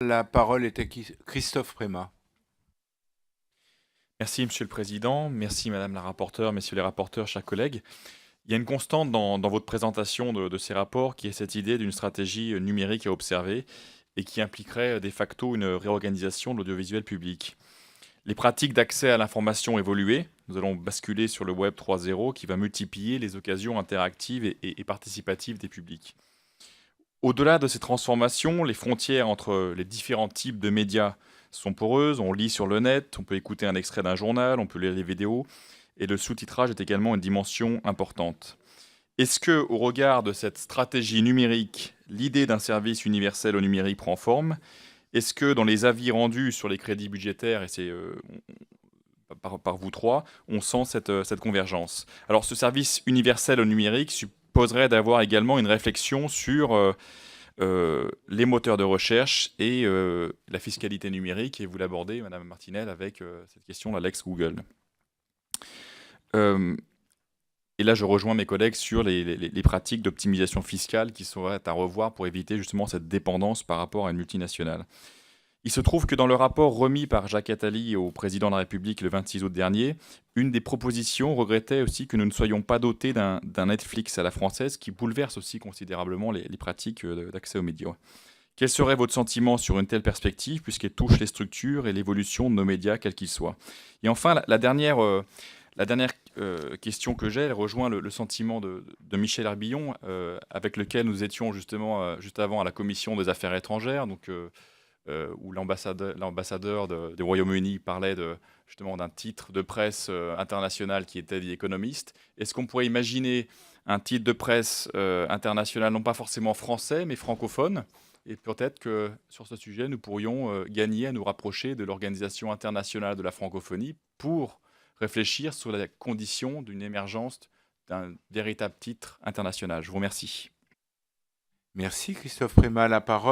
La parole est à Christophe Prémat. Merci Monsieur le Président, merci Madame la rapporteure, messieurs les rapporteurs, chers collègues. Il y a une constante dans votre présentation de ces rapports qui est cette idée d'une stratégie numérique à observer et qui impliquerait de facto une réorganisation de l'audiovisuel public. Les pratiques d'accès à l'information ont évolué. Nous allons basculer sur le Web 3.0 qui va multiplier les occasions interactives et participatives des publics. Au-delà de ces transformations, les frontières entre les différents types de médias sont poreuses. On lit sur le net, on peut écouter un extrait d'un journal, on peut lire les vidéos, et le sous-titrage est également une dimension importante. Est-ce que, au regard de cette stratégie numérique, l'idée d'un service universel au numérique prend forme? Est-ce que dans les avis rendus sur les crédits budgétaires, et c'est par vous trois, on sent cette convergence? Alors, ce service universel au numérique supposerait d'avoir également une réflexion sur les moteurs de recherche et la fiscalité numérique, et vous l'abordez, Madame Martinel, avec cette question, la Lex Google. Et là, je rejoins mes collègues sur les pratiques d'optimisation fiscale qui seraient à revoir pour éviter justement cette dépendance par rapport à une multinationale. Il se trouve que dans le rapport remis par Jacques Attali au président de la République le 26 août dernier, une des propositions regrettait aussi que nous ne soyons pas dotés d'un Netflix à la française qui bouleverse aussi considérablement les pratiques d'accès aux médias. Quel serait votre sentiment sur une telle perspective, puisqu'elle touche les structures et l'évolution de nos médias, quels qu'ils soient? Et enfin, la dernière question que j'ai, elle rejoint le sentiment de Michel Herbillon, avec lequel nous étions justement juste avant à la Commission des Affaires étrangères, donc où l'ambassadeur du Royaume-Uni parlait justement d'un titre de presse international qui était The Economist. Est-ce qu'on pourrait imaginer un titre de presse international, non pas forcément français, mais francophone? Et peut-être que sur ce sujet, nous pourrions gagner à nous rapprocher de l'Organisation internationale de la francophonie pour réfléchir sur la condition d'une émergence d'un véritable titre international. Je vous remercie. Merci Christophe Prémat. La parole